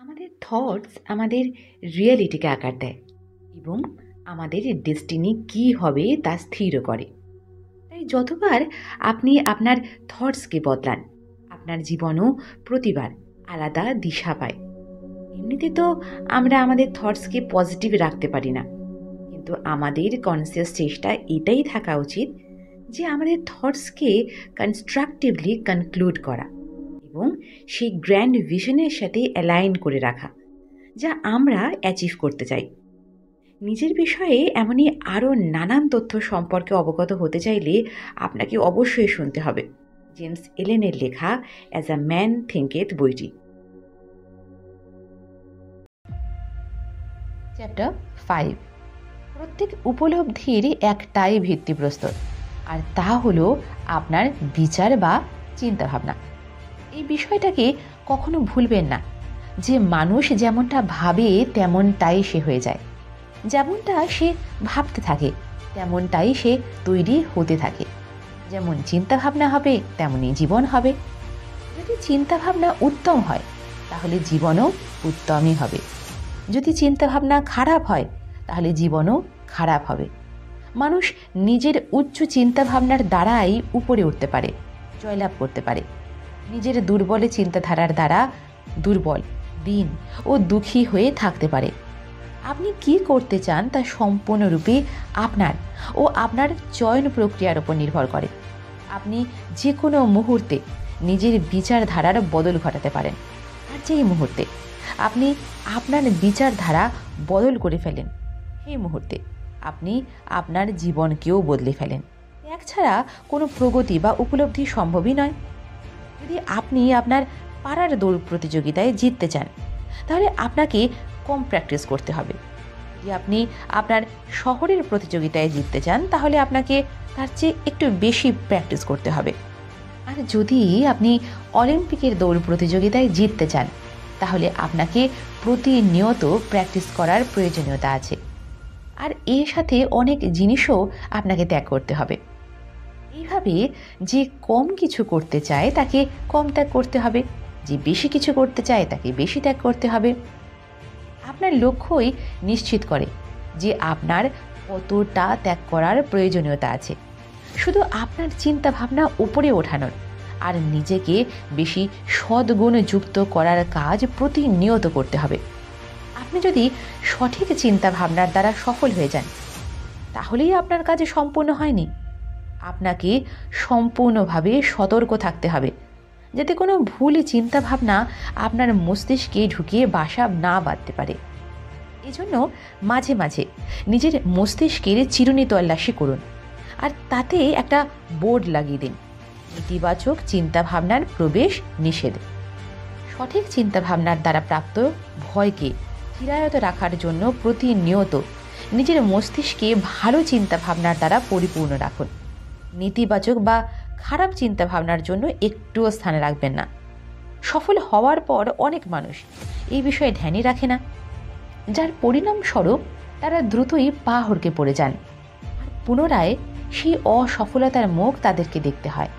আমাদের থটস আমাদের রিয়েলিটিকে আকার দেয় এবং আমাদের ডেস্টিনি কী হবে তা স্থির করে। তাই যতবার আপনি আপনার থটসকে বদলান, আপনার জীবনও প্রতিবার আলাদা দিশা পায়। এমনিতে তো আমরা আমাদের থটসকে পজিটিভ রাখতে পারি না, কিন্তু আমাদের কনসিয়াস চেষ্টা এটাই থাকা উচিত যে আমাদের থটসকে কনস্ট্রাকটিভলি কনক্লুড করা এবং সেই গ্র্যান্ড ভিশনের সাথে অ্যালাইন করে রাখা যা আমরা অ্যাচিভ করতে চাই। নিজের বিষয়ে এমনই আরও নানান তথ্য সম্পর্কে অবগত হতে চাইলে আপনাকে অবশ্যই শুনতে হবে জেমস এলেনের লেখা অ্যাজ আ ম্যান থিঙ্কেথ বইটি। চ্যাপ্টার 5। প্রত্যেক উপলব্ধির একটাই ভিত্তিপ্রস্তর, আর তা হলো আপনার বিচার বা চিন্তাভাবনা। এই বিষয়টাকে কখনো ভুলবেন না যে মানুষ যেমনটা ভাবে তেমনটাই সে হয়ে যায়, যেমনটা সে ভাবতে থাকে তেমনটাই সে তৈরি হতে থাকে। যেমন চিন্তাভাবনা হবে তেমনই জীবন হবে। যদি চিন্তাভাবনা উত্তম হয় তাহলে জীবনও উত্তমই হবে, যদি চিন্তাভাবনা খারাপ হয় তাহলে জীবনও খারাপ হবে। মানুষ নিজের উচ্চ চিন্তাভাবনার দ্বারাই উপরে উঠতে পারে, জয়লাভ করতে পারে। নিজের দুর্বল চিন্তাধারার দ্বারা দুর্বল, দীন ও দুঃখী হয়ে থাকতে পারে। আপনি কি করতে চান তা সম্পূর্ণরূপে আপনার ও আপনার চয়ন প্রক্রিয়ার উপর নির্ভর করে। আপনি যে কোনো মুহূর্তে নিজের বিচারধারার বদল ঘটাতে পারেন, আর যেই মুহূর্তে আপনি আপনার বিচারধারা বদল করে ফেলেন সেই মুহূর্তে আপনি আপনার জীবনকেও বদলে ফেলেন। ত্যাগ ছাড়া কোনো প্রগতি বা উপলব্ধি সম্ভবই নয়। যদি আপনি আপনার পাড়ার দৌড় প্রতিযোগিতায় জিততে চান তাহলে আপনাকে কম প্র্যাকটিস করতে হবে। যদি আপনি আপনার শহরের প্রতিযোগিতায় জিততে চান তাহলে আপনাকে তার চেয়ে একটু বেশি প্র্যাকটিস করতে হবে। আর যদি আপনি অলিম্পিকের দৌড় প্রতিযোগিতায় জিততে চান তাহলে আপনাকে প্রতিনিয়ত প্র্যাকটিস করার প্রয়োজনীয়তা আছে। আর এর সাথে অনেক জিনিসও আপনাকে ত্যাগ করতে হবে। এইভাবে যে কম কিছু করতে চায় তাকে কম ত্যাগ করতে হবে, যে বেশি কিছু করতে চায় তাকে বেশি ত্যাগ করতে হবে। আপনার লক্ষ্যই নিশ্চিত করে যে আপনার কতটা ত্যাগ করার প্রয়োজনীয়তা আছে। শুধু আপনার চিন্তা ভাবনা উপরে ওঠানোর আর নিজেকে বেশি সদ্গুণযুক্ত করার কাজ প্রতিনিয়ত করতে হবে। আপনি যদি সঠিক চিন্তা ভাবনার দ্বারা সফল হয়ে যান তাহলেই আপনার কাজ সম্পূর্ণ হয়নি। আপনাকে সম্পূর্ণভাবে সতর্ক থাকতে হবে যাতে কোনো ভুল চিন্তাভাবনা আপনার মস্তিষ্কে ঢুকিয়ে বাসা না বাঁধতে পারে। এজন্য মাঝে মাঝে নিজের মস্তিষ্কের চিরুনি তল্লাশি করুন, আর তাতে একটা বোর্ড লাগিয়ে দিন, ইতিবাচক চিন্তাভাবনার প্রবেশ নিষেধ। সঠিক চিন্তাভাবনার দ্বারা প্রাপ্ত ভয়কে চিরায়ত রাখার জন্য প্রতিনিয়ত নিজের মস্তিষ্কে ভালো চিন্তাভাবনার দ্বারা পরিপূর্ণ রাখুন। নেতিবাচক বা খারাপ চিন্তাভাবনার জন্য একটুও স্থান রাখবেন না। সফল হওয়ার পর অনেক মানুষ এই বিষয়ে ধ্যানই রাখে না, যার পরিণামস্বরূপ তারা দ্রুতই পা হড়কে পড়ে যান, আর পুনরায় সেই অসফলতার মুখ তাদেরকে দেখতে হয়।